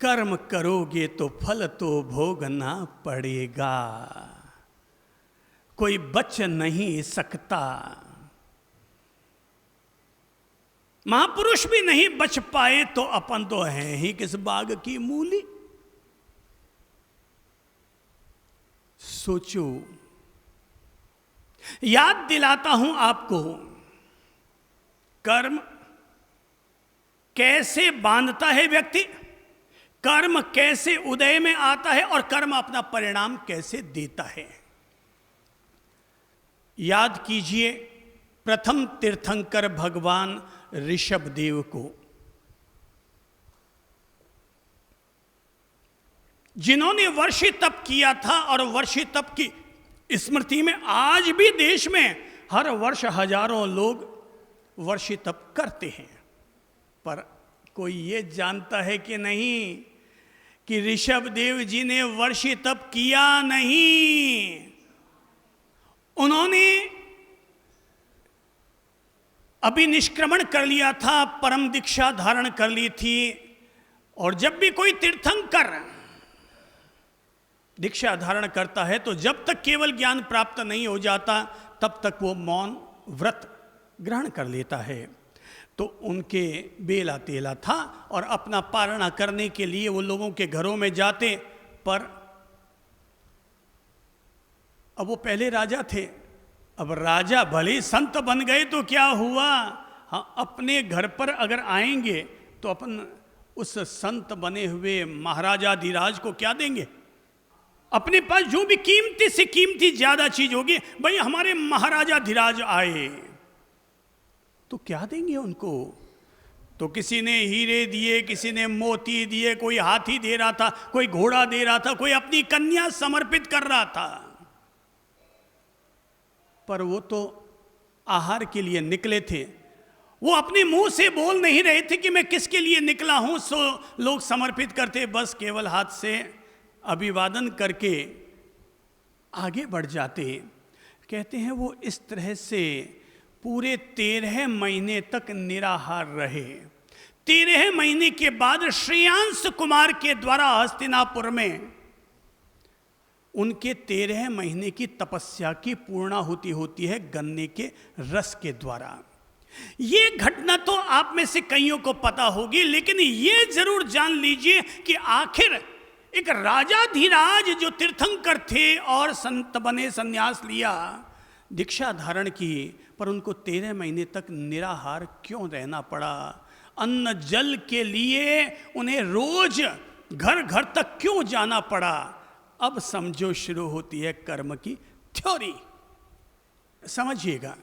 कर्म करोगे तो फल तो भोगना पड़ेगा, कोई बच नहीं सकता। महापुरुष भी नहीं बच पाए तो अपन तो हैं ही किस बाग की मूली। सोचो, याद दिलाता हूं आपको, कर्म कैसे बांधता है व्यक्ति, कर्म कैसे उदय में आता है और कर्म अपना परिणाम कैसे देता है। याद कीजिए प्रथम तीर्थंकर भगवान ऋषभदेव को, जिन्होंने वर्षी तप किया था। और वर्षी तप की स्मृति में आज भी देश में हर वर्ष हजारों लोग वर्षी तप करते हैं। पर कोई ये जानता है कि नहीं कि ऋषभदेव जी ने वर्षी तप किया नहीं। उन्होंने अभी निष्क्रमण कर लिया था, परम दीक्षा धारण कर ली थी। और जब भी कोई तीर्थंकर दीक्षा धारण करता है तो जब तक केवल ज्ञान प्राप्त नहीं हो जाता तब तक वो मौन व्रत ग्रहण कर लेता है। तो उनके बेला तेला था और अपना पारणा करने के लिए वो लोगों के घरों में जाते। पर अब वो पहले राजा थे, अब राजा भले संत बन गए तो क्या हुआ। हाँ, अपने घर पर अगर आएंगे तो अपन उस संत बने हुए महाराजाधिराज को क्या देंगे। अपने पास जो भी कीमती से कीमती ज्यादा चीज होगी, भाई हमारे महाराजाधिराज आए तो क्या देंगे उनको। तो किसी ने हीरे दिए, किसी ने मोती दिए, कोई हाथी दे रहा था, कोई घोड़ा दे रहा था, कोई अपनी कन्या समर्पित कर रहा था। पर वो तो आहार के लिए निकले थे, वो अपने मुंह से बोल नहीं रहे थे कि मैं किसके लिए निकला हूं। सो लोग समर्पित करते, बस केवल हाथ से अभिवादन करके आगे बढ़ जाते। कहते हैं वो इस तरह से पूरे 13 महीने तक निराहार रहे। 13 महीने के बाद श्रेयांश कुमार के द्वारा हस्तिनापुर में उनके 13 महीने की तपस्या की पूर्णाहुति होती है गन्ने के रस के द्वारा। ये घटना तो आप में से कईयों को पता होगी, लेकिन ये जरूर जान लीजिए कि आखिर एक राजाधिराज जो तीर्थंकर थे और संत बने, संन्यास लिया, दीक्षा धारण की, पर उनको 13 महीने तक निराहार क्यों रहना पड़ा। अन्न जल के लिए उन्हें रोज घर घर तक क्यों जाना पड़ा। अब समझो शुरू होती है कर्म की थ्योरी। समझिएगा,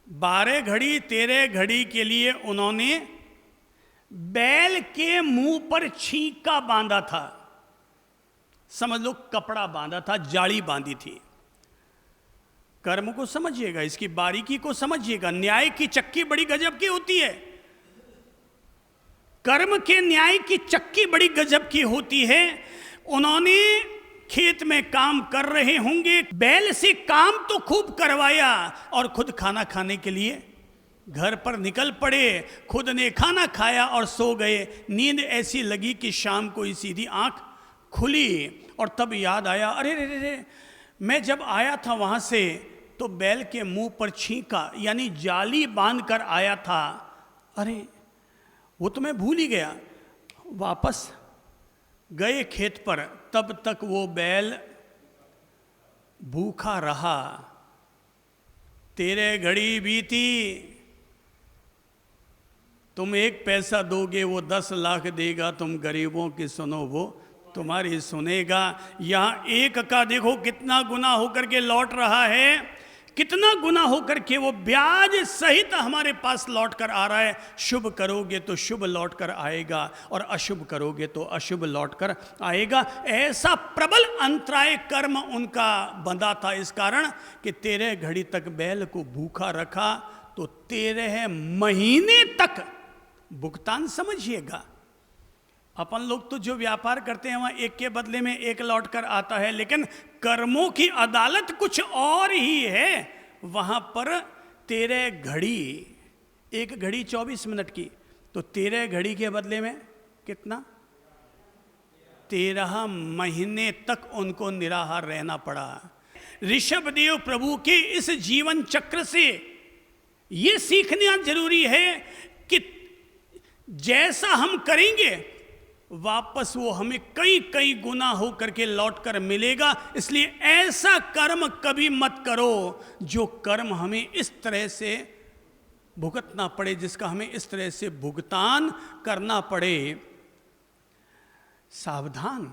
12 घड़ी 13 घड़ी के लिए उन्होंने बैल के मुंह पर छींका बांधा था। समझ लो कपड़ा बांधा था, जाली बांधी थी। कर्म को समझिएगा, इसकी बारीकी को समझिएगा। न्याय की चक्की बड़ी गजब की होती है। कर्म के न्याय की चक्की बड़ी गजब की होती है। उन्होंने खेत में काम कर रहे होंगे, बैल से काम तो खूब करवाया और खुद खाना खाने के लिए घर पर निकल पड़े। खुद ने खाना खाया और सो गए। नींद ऐसी लगी कि शाम को ही सीधी आंख खुली और तब याद आया, अरे रे रे, मैं जब आया था वहां से तो बैल के मुंह पर छींका यानी जाली बांध कर आया था। अरे वो तो मैं भूल ही गया। वापस गए खेत पर, तब तक वो बैल भूखा रहा। 13 घड़ी बीती, तुम 1 पैसा दोगे वो 10 लाख देगा। तुम गरीबों की सुनो वो तुम्हारी सुनेगा। यहाँ एक का देखो कितना गुना होकर के लौट रहा है, कितना गुना होकर के वो ब्याज सहित हमारे पास लौट कर आ रहा है। शुभ करोगे तो शुभ लौट कर आएगा और अशुभ करोगे तो अशुभ लौट कर आएगा। ऐसा प्रबल अंतराय कर्म उनका बंधा था, इस कारण कि 13 घड़ी तक बैल को भूखा रखा तो 13 महीने तक भुगतान। समझिएगा, अपन लोग तो जो व्यापार करते हैं वहां एक के बदले में एक लौट कर आता है, लेकिन कर्मों की अदालत कुछ और ही है। वहां पर 13 घड़ी, 1 घड़ी 24 मिनट की, तो 13 घड़ी के बदले में कितना, 13 महीने तक उनको निराहार रहना पड़ा। ऋषभदेव प्रभु के इस जीवन चक्र से ये सीखना जरूरी है कि जैसा हम करेंगे वापस वो हमें कई कई गुना हो करके लौट कर मिलेगा। इसलिए ऐसा कर्म कभी मत करो जो कर्म हमें इस तरह से भुगतना पड़े, जिसका हमें इस तरह से भुगतान करना पड़े। सावधान,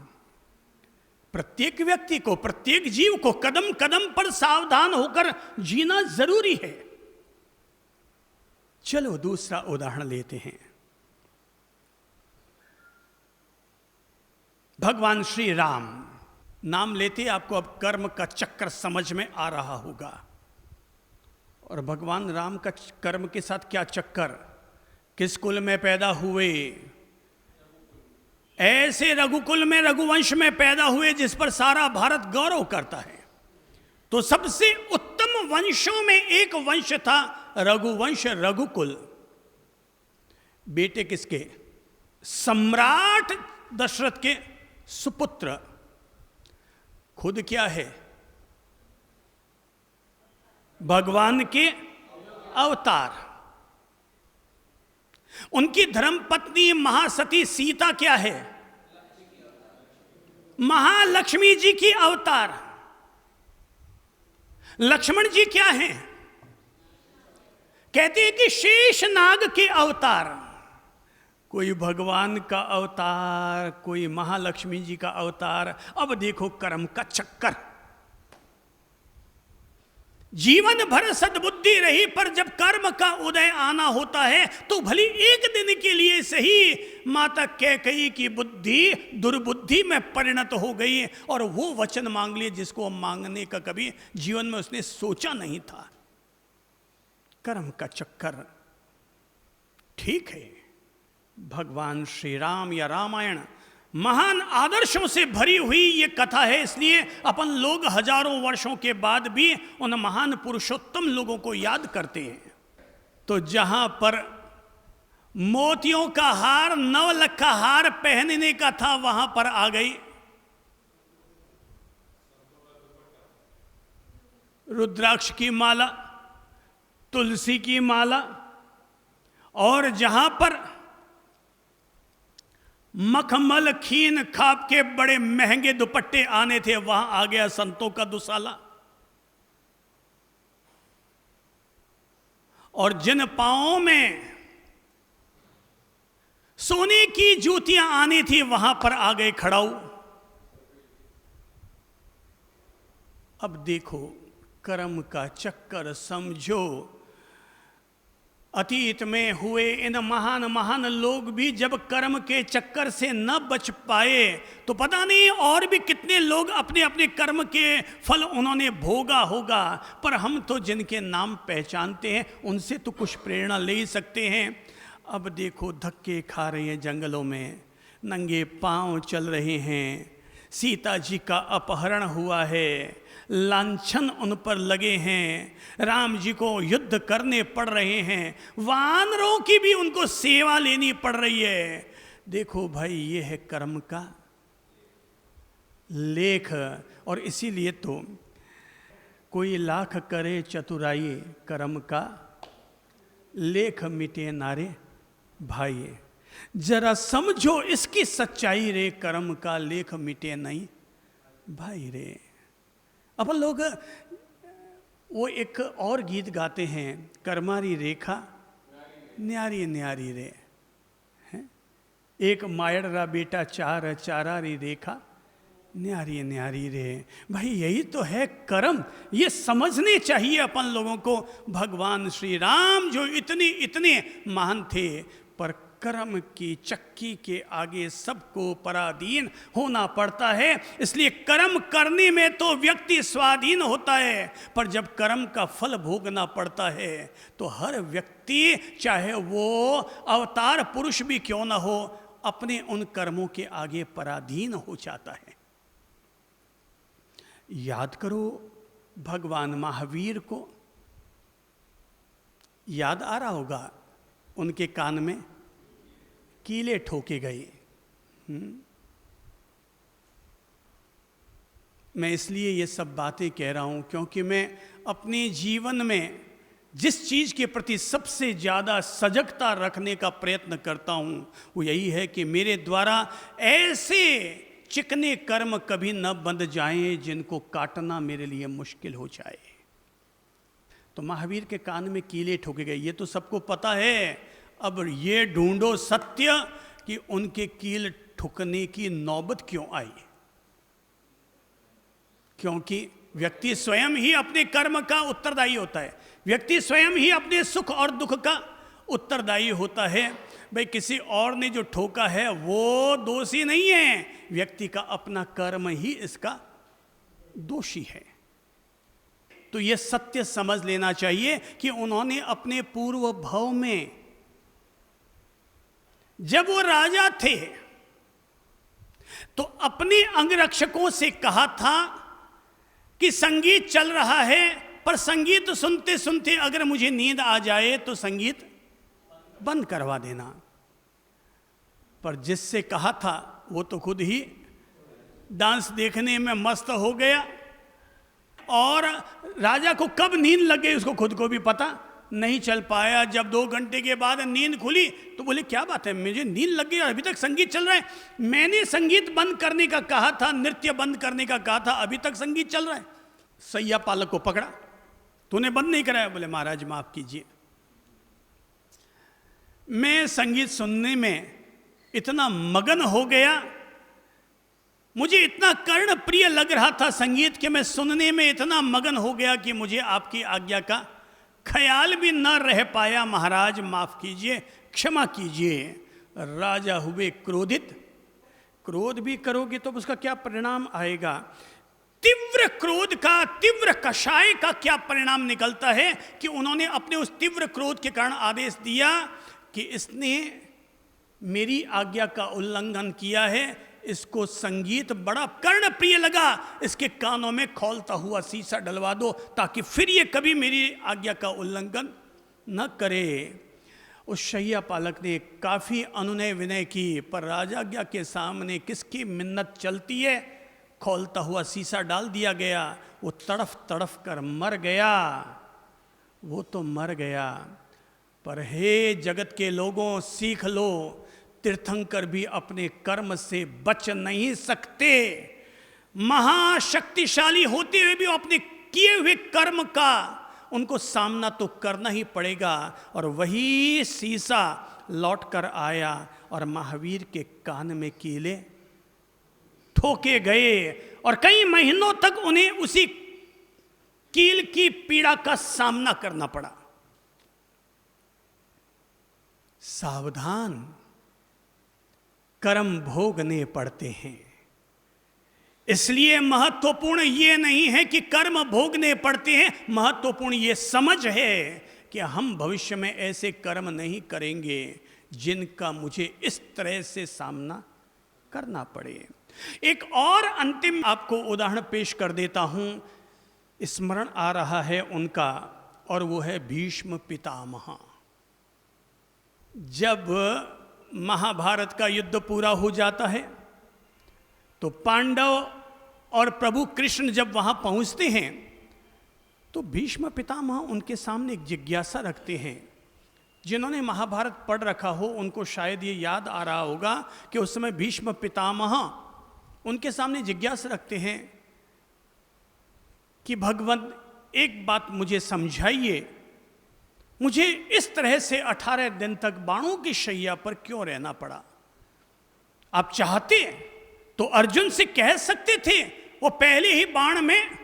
प्रत्येक व्यक्ति को, प्रत्येक जीव को कदम कदम पर सावधान होकर जीना जरूरी है। चलो दूसरा उदाहरण लेते हैं। भगवान श्री राम, नाम लेते आपको अब कर्म का चक्कर समझ में आ रहा होगा। और भगवान राम का कर्म के साथ क्या चक्कर, किस कुल में पैदा हुए? ऐसे रघुकुल में, रघुवंश में पैदा हुए जिस पर सारा भारत गौरव करता है। तो सबसे उत्तम वंशों में एक वंश था रघुवंश, रघुकुल। बेटे किसके? सम्राट दशरथ के सुपुत्र। खुद क्या है? भगवान के अवतार। उनकी धर्मपत्नी महासती सीता क्या है? महालक्ष्मी जी की अवतार। लक्ष्मण जी क्या हैं? कहते हैं कि शेषनाग के अवतार। कोई भगवान का अवतार, कोई महालक्ष्मी जी का अवतार। अब देखो कर्म का चक्कर। जीवन भर सद्बुद्धि रही, पर जब कर्म का उदय आना होता है तो भली एक दिन के लिए सही माता कैकेयी की बुद्धि दुर्बुद्धि में परिणत हो गई और वो वचन मांग लिए जिसको मांगने का कभी जीवन में उसने सोचा नहीं था। कर्म का चक्कर। ठीक है, भगवान श्री राम या रामायण महान आदर्शों से भरी हुई ये कथा है, इसलिए अपन लोग हजारों वर्षों के बाद भी उन महान पुरुषोत्तम लोगों को याद करते हैं। तो जहां पर मोतियों का हार, नवलखा हार पहनने का था, वहां पर आ गई रुद्राक्ष की माला, तुलसी की माला। और जहां पर मखमल खीन खाप के बड़े महंगे दुपट्टे आने थे, वहां आ गया संतों का दुसाला। और जिन पांवों में सोने की जूतियां आनी थी, वहां पर आ गए खड़ाऊ। अब देखो कर्म का चक्कर समझो। अतीत में हुए इन महान महान लोग भी जब कर्म के चक्कर से न बच पाए तो पता नहीं और भी कितने लोग अपने अपने कर्म के फल उन्होंने भोगा होगा। पर हम तो जिनके नाम पहचानते हैं उनसे तो कुछ प्रेरणा ले ही सकते हैं। अब देखो धक्के खा रहे हैं जंगलों में, नंगे पांव चल रहे हैं, सीता जी का अपहरण हुआ है, लांछन उन पर लगे हैं, राम जी को युद्ध करने पड़ रहे हैं, वानरों की भी उनको सेवा लेनी पड़ रही है। देखो भाई, ये है कर्म का लेख। और इसीलिए तो कोई लाख करे चतुराई, कर्म का लेख मिटे नारे भाई। जरा समझो इसकी सच्चाई रे, कर्म का लेख मिटे नहीं भाई रे। अपन लोग वो एक और गीत गाते हैं, कर्मारी रेखा न्यारी न्यारी रे, हैं? एक मायड़ा बेटा चार चारारी रेखा न्यारी न्यारी रे। भाई यही तो है कर्म, ये समझने चाहिए अपन लोगों को। भगवान श्री राम जो इतने इतने महान थे, पर कर्म की चक्की के आगे सबको पराधीन होना पड़ता है। इसलिए कर्म करने में तो व्यक्ति स्वाधीन होता है, पर जब कर्म का फल भोगना पड़ता है तो हर व्यक्ति, चाहे वो अवतार पुरुष भी क्यों ना हो, अपने उन कर्मों के आगे पराधीन हो जाता है। याद करो भगवान महावीर को, याद आ रहा होगा, उनके कान में कीले ठोके गए। मैं इसलिए ये सब बातें कह रहा हूँ क्योंकि मैं अपने जीवन में जिस चीज़ के प्रति सबसे ज़्यादा सजगता रखने का प्रयत्न करता हूँ वो यही है कि मेरे द्वारा ऐसे चिकने कर्म कभी न बंध जाएं जिनको काटना मेरे लिए मुश्किल हो जाए। तो महावीर के कान में कीले ठोके गए, ये तो सबको पता है। अब ये ढूंढो सत्य कि उनके कील ठुकने की नौबत क्यों आई। क्योंकि व्यक्ति स्वयं ही अपने कर्म का उत्तरदायी होता है, व्यक्ति स्वयं ही अपने सुख और दुख का उत्तरदायी होता है। भाई किसी और ने जो ठोका है वो दोषी नहीं है, व्यक्ति का अपना कर्म ही इसका दोषी है। तो ये सत्य समझ लेना चाहिए कि उन्होंने अपने पूर्व भव में जब वो राजा थे तो अपने अंगरक्षकों से कहा था कि संगीत चल रहा है, पर संगीत सुनते सुनते अगर मुझे नींद आ जाए तो संगीत बंद करवा देना। पर जिससे कहा था वो तो खुद ही डांस देखने में मस्त हो गया, और राजा को कब नींद लग गई उसको खुद को भी पता नहीं चल पाया। जब 2 घंटे के बाद नींद खुली तो बोले क्या बात है, मुझे नींद लग गई और अभी तक संगीत चल रहा है। मैंने संगीत बंद करने का कहा था, नृत्य बंद करने का कहा था, अभी तक संगीत चल रहा है। सैया पालक को पकड़ा, तूने बंद नहीं कराया। बोले महाराज माफ कीजिए, मैं संगीत सुनने में इतना मगन हो गया, मुझे इतना कर्ण प्रिय लग रहा था संगीत के, मैं सुनने में इतना मगन हो गया कि मुझे आपकी आज्ञा का ख्याल भी न रह पाया। महाराज माफ कीजिए, क्षमा कीजिए। राजा हुए क्रोधित। क्रोध भी करोगे तो उसका क्या परिणाम आएगा। तीव्र क्रोध का, तीव्र कषाय का क्या परिणाम निकलता है कि उन्होंने अपने उस तीव्र क्रोध के कारण आदेश दिया कि इसने मेरी आज्ञा का उल्लंघन किया है, इसको संगीत बड़ा कर्ण प्रिय लगा, इसके कानों में खौलता हुआ शीशा डलवा दो ताकि फिर ये कभी मेरी आज्ञा का उल्लंघन न करे। उस शैया पालक ने काफ़ी अनुनय विनय की, पर राजाज्ञा के सामने किसकी मिन्नत चलती है। खौलता हुआ शीशा डाल दिया गया, वो तड़फ तड़फ कर मर गया। वो तो मर गया, पर हे जगत के लोगों सीख लो, तीर्थंकर भी अपने कर्म से बच नहीं सकते। महाशक्तिशाली होते हुए भी अपने किए हुए कर्म का उनको सामना तो करना ही पड़ेगा। और वही शीशा लौट कर आया और महावीर के कान में कीले ठोके गए और कई महीनों तक उन्हें उसी कील की पीड़ा का सामना करना पड़ा। सावधान, कर्म भोगने पड़ते हैं। इसलिए महत्वपूर्ण ये नहीं है कि कर्म भोगने पड़ते हैं, महत्वपूर्ण ये समझ है कि हम भविष्य में ऐसे कर्म नहीं करेंगे जिनका मुझे इस तरह से सामना करना पड़े। एक और अंतिम आपको उदाहरण पेश कर देता हूं, स्मरण आ रहा है उनका, और वो है भीष्म पितामह। जब महाभारत का युद्ध पूरा हो जाता है तो पांडव और प्रभु कृष्ण जब वहां पहुंचते हैं तो भीष्म पितामह उनके सामने एक जिज्ञासा रखते हैं। जिन्होंने महाभारत पढ़ रखा हो उनको शायद ये याद आ रहा होगा कि उस समय भीष्म पितामह उनके सामने जिज्ञासा रखते हैं कि भगवान एक बात मुझे समझाइए, मुझे इस तरह से 18 दिन तक बाणों की शैया पर क्यों रहना पड़ा। आप चाहते तो अर्जुन से कह सकते थे, वो पहले ही बाण में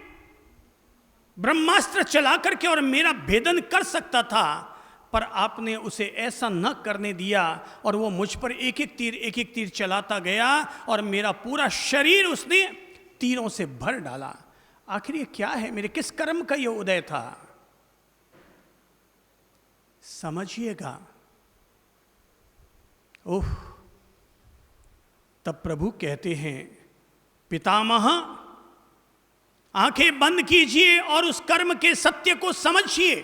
ब्रह्मास्त्र चला करके और मेरा भेदन कर सकता था, पर आपने उसे ऐसा न करने दिया और वो मुझ पर एक एक तीर चलाता गया और मेरा पूरा शरीर उसने तीरों से भर डाला। आखिर ये क्या है, मेरे किस कर्म का ये उदय था। समझिएगा। ओह, तब प्रभु कहते हैं, पितामह आंखें बंद कीजिए और उस कर्म के सत्य को समझिए,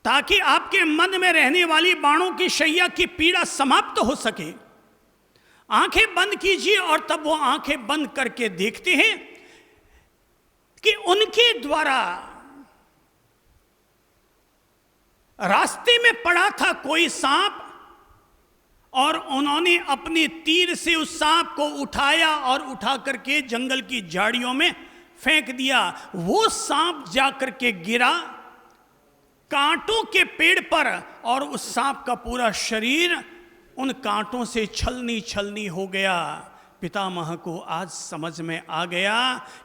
ताकि आपके मन में रहने वाली बाणों की शैया की पीड़ा समाप्त हो सके। आंखें बंद कीजिए और तब वो आंखें बंद करके देखते हैं कि उनके द्वारा रास्ते में पड़ा था कोई सांप, और उन्होंने अपने तीर से उस सांप को उठाया और उठा करके जंगल की झाड़ियों में फेंक दिया। वो सांप जाकर के गिरा कांटों के पेड़ पर, और उस सांप का पूरा शरीर उन कांटों से छलनी छलनी हो गया। पितामह को आज समझ में आ गया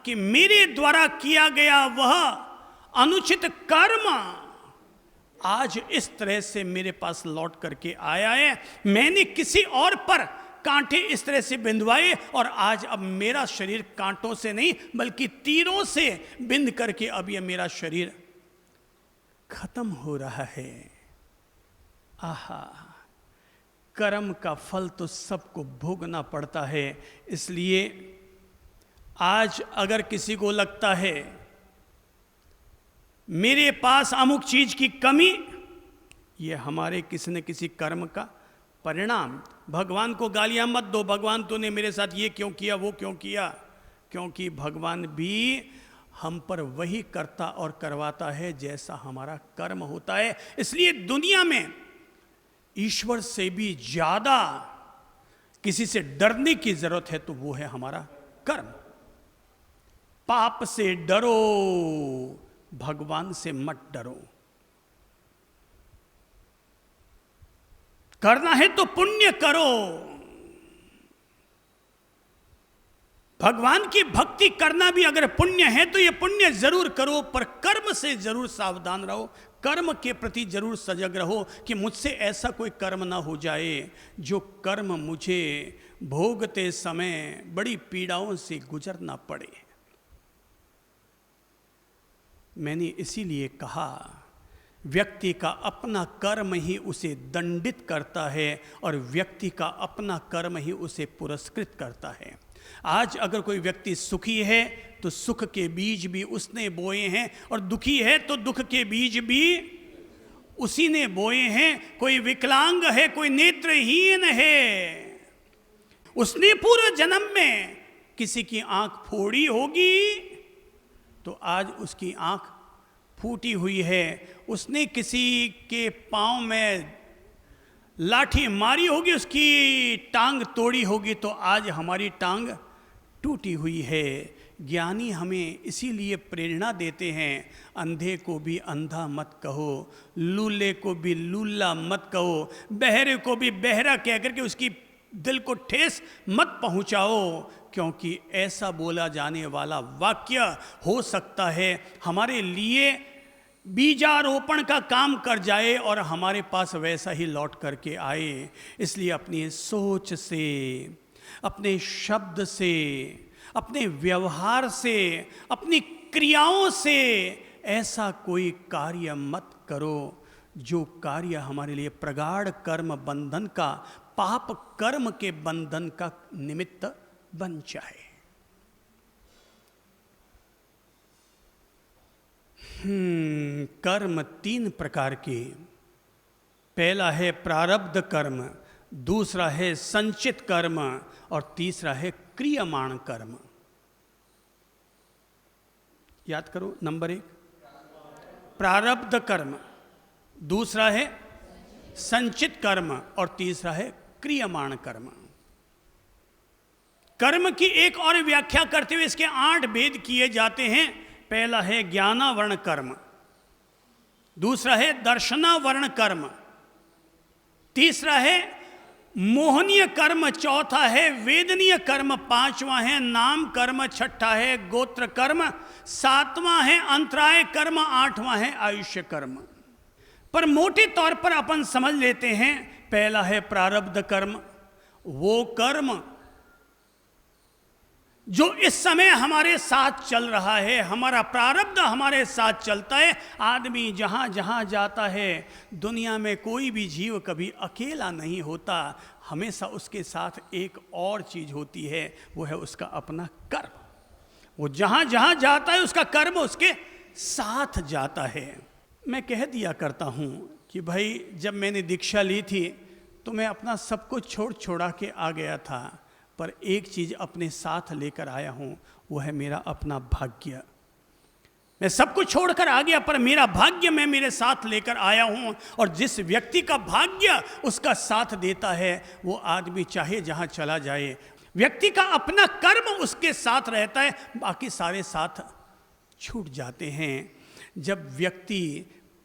कि मेरे द्वारा किया गया वह अनुचित कर्म आज इस तरह से मेरे पास लौट करके आया है। मैंने किसी और पर कांटे इस तरह से बिंदवाए, और आज अब मेरा शरीर कांटों से नहीं बल्कि तीरों से बिंद करके अब यह मेरा शरीर खत्म हो रहा है। आहा, कर्म का फल तो सबको भोगना पड़ता है। इसलिए आज अगर किसी को लगता है मेरे पास अमुक चीज की कमी, ये हमारे किसी न किसी कर्म का परिणाम। भगवान को गालियां मत दो, भगवान तूने मेरे साथ ये क्यों किया, वो क्यों किया, क्योंकि भगवान भी हम पर वही करता और करवाता है जैसा हमारा कर्म होता है। इसलिए दुनिया में ईश्वर से भी ज्यादा किसी से डरने की जरूरत है तो वो है हमारा कर्म। पाप से डरो, भगवान से मत डरो। करना है तो पुण्य करो, भगवान की भक्ति करना भी अगर पुण्य है तो ये पुण्य जरूर करो, पर कर्म से जरूर सावधान रहो, कर्म के प्रति जरूर सजग रहो कि मुझसे ऐसा कोई कर्म ना हो जाए जो कर्म मुझे भोगते समय बड़ी पीड़ाओं से गुजरना पड़े। मैंने इसीलिए कहा व्यक्ति का अपना कर्म ही उसे दंडित करता है और व्यक्ति का अपना कर्म ही उसे पुरस्कृत करता है। आज अगर कोई व्यक्ति सुखी है तो सुख के बीज भी उसने बोए हैं, और दुखी है तो दुख के बीज भी उसी ने बोए हैं। कोई विकलांग है, कोई नेत्रहीन है, उसने पूरा जन्म में किसी की आंख फोड़ी होगी तो आज उसकी आंख फूटी हुई है। उसने किसी के पांव में लाठी मारी होगी, उसकी टांग तोड़ी होगी तो आज हमारी टांग टूटी हुई है। ज्ञानी हमें इसीलिए प्रेरणा देते हैं, अंधे को भी अंधा मत कहो, लूले को भी लूला मत कहो, बहरे को भी बहरा कह करके उसकी दिल को ठेस मत पहुंचाओ, क्योंकि ऐसा बोला जाने वाला वाक्य हो सकता है हमारे लिए बीजारोपण का काम कर जाए और हमारे पास वैसा ही लौट करके आए। इसलिए अपनी सोच से, अपने शब्द से, अपने व्यवहार से, अपनी क्रियाओं से ऐसा कोई कार्य मत करो जो कार्य हमारे लिए प्रगाढ़ कर्म बंधन का, पाप कर्म के बंधन का निमित्त बन जाए। कर्म तीन प्रकार के, पहला है प्रारब्ध कर्म, दूसरा है संचित कर्म और तीसरा है क्रियमाण कर्म। याद करो, नंबर 1 प्रारब्ध कर्म, दूसरा है संचित कर्म और तीसरा है क्रियमाण कर्म। कर्म की एक और व्याख्या करते हुए इसके 8 भेद किए जाते हैं। पहला है ज्ञानावर्ण कर्म, दूसरा है दर्शनावर्ण कर्म, तीसरा है मोहनीय कर्म, चौथा है वेदनीय कर्म, पांचवा है नाम कर्म, छठा है गोत्र कर्म, सातवां है अंतराय कर्म, आठवां है आयुष्य कर्म। पर मोटे तौर पर अपन समझ लेते हैं, पहला है प्रारब्ध कर्म, वो कर्म जो इस समय हमारे साथ चल रहा है, हमारा प्रारब्ध हमारे साथ चलता है। आदमी जहाँ जहाँ जाता है, दुनिया में कोई भी जीव कभी अकेला नहीं होता, हमेशा उसके साथ एक और चीज़ होती है, वो है उसका अपना कर्म। वो जहाँ जहाँ जाता है उसका कर्म उसके साथ जाता है। मैं कह दिया करता हूँ कि भाई जब मैंने दीक्षा ली थी तो मैं अपना सब कुछ छोड़ा के आ गया था, पर एक चीज़ अपने साथ लेकर आया हूँ, वो है मेरा अपना भाग्य। मैं सब कुछ छोड़कर आ गया, पर मेरा भाग्य मैं मेरे साथ लेकर आया हूँ। और जिस व्यक्ति का भाग्य उसका साथ देता है, वो आदमी चाहे जहाँ चला जाए, व्यक्ति का अपना कर्म उसके साथ रहता है, बाकी सारे साथ छूट जाते हैं। जब व्यक्ति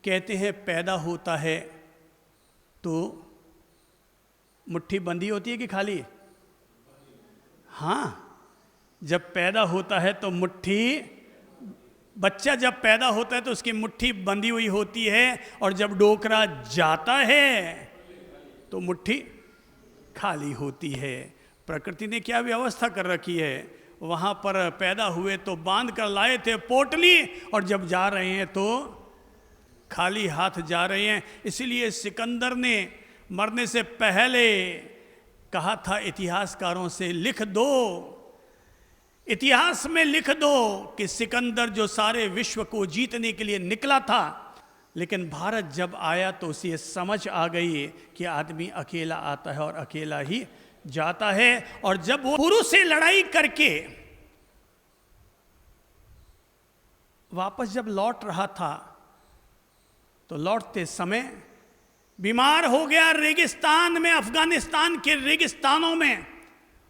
कहते हैं पैदा होता है तो मुट्ठी बंदी होती है कि खाली? हाँ, जब पैदा होता है तो बच्चा जब पैदा होता है तो उसकी मुट्ठी बंधी हुई होती है, और जब डोकरा जाता है तो मुट्ठी खाली होती है। प्रकृति ने क्या व्यवस्था कर रखी है, वहाँ पर पैदा हुए तो बांध कर लाए थे पोटली, और जब जा रहे हैं तो खाली हाथ जा रहे हैं। इसीलिए सिकंदर ने मरने से पहले कहा था इतिहासकारों से, लिख दो, इतिहास में लिख दो कि सिकंदर जो सारे विश्व को जीतने के लिए निकला था, लेकिन भारत जब आया तो उसे समझ आ गई कि आदमी अकेला आता है और अकेला ही जाता है। और जब वो पुरुष से लड़ाई करके वापस जब लौट रहा था, तो लौटते समय बीमार हो गया रेगिस्तान में, अफगानिस्तान के रेगिस्तानों में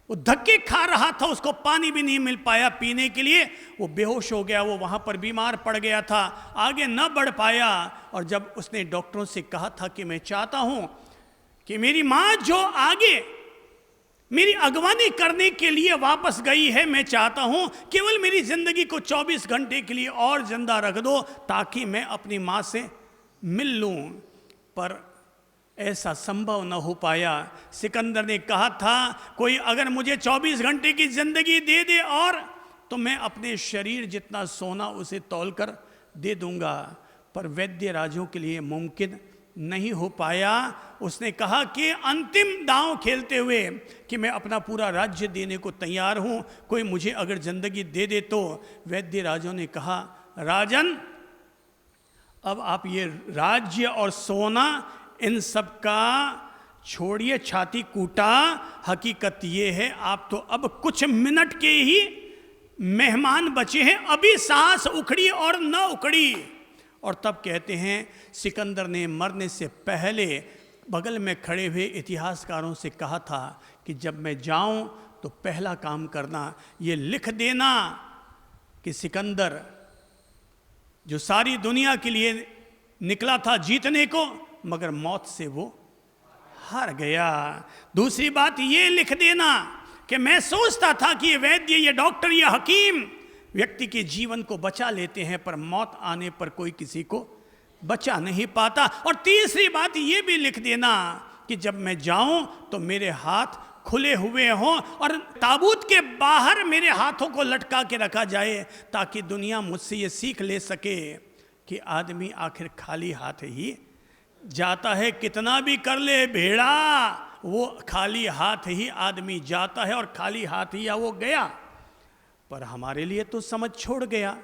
वो धक्के खा रहा था, उसको पानी भी नहीं मिल पाया पीने के लिए, वो बेहोश हो गया, वो वहाँ पर बीमार पड़ गया था, आगे न बढ़ पाया। और जब उसने डॉक्टरों से कहा था कि मैं चाहता हूँ कि मेरी माँ जो आगे मेरी अगवानी करने के लिए वापस गई है, मैं चाहता हूँ केवल मेरी ज़िंदगी को 24 घंटे के लिए और जिंदा रख दो, ताकि मैं अपनी माँ से मिल लूँ, पर ऐसा संभव न हो पाया। सिकंदर ने कहा था, कोई अगर मुझे 24 घंटे की जिंदगी दे दे और, तो मैं अपने शरीर जितना सोना उसे तौलकर दे दूंगा, पर वैद्य राजों के लिए मुमकिन नहीं हो पाया। उसने कहा कि अंतिम दांव खेलते हुए कि मैं अपना पूरा राज्य देने को तैयार हूं, कोई मुझे अगर जिंदगी दे दे तो। वैद्य राजों ने कहा, राजन, अब आप ये राज्य और सोना इन सब का छोड़िए, छाती कूटा, हकीकत ये है आप तो अब कुछ मिनट के ही मेहमान बचे हैं, अभी सांस उखड़ी और न उखड़ी। और तब कहते हैं सिकंदर ने मरने से पहले बगल में खड़े हुए इतिहासकारों से कहा था कि जब मैं जाऊं तो पहला काम करना ये लिख देना कि सिकंदर जो सारी दुनिया के लिए निकला था जीतने को, मगर मौत से वो हार गया। दूसरी बात ये लिख देना कि मैं सोचता था कि ये वैद्य, ये डॉक्टर, ये हकीम व्यक्ति के जीवन को बचा लेते हैं, पर मौत आने पर कोई किसी को बचा नहीं पाता। और तीसरी बात ये भी लिख देना कि जब मैं जाऊं तो मेरे हाथ खुले हुए हों और ताबूत के बाहर मेरे हाथों को लटका के रखा जाए, ताकि दुनिया मुझसे ये सीख ले सके कि आदमी आखिर खाली हाथ ही जाता है, कितना भी कर ले भेड़ा, वो खाली हाथ ही आदमी जाता है और खाली हाथ ही वो गया। पर हमारे लिए तो समझ छोड़ गया।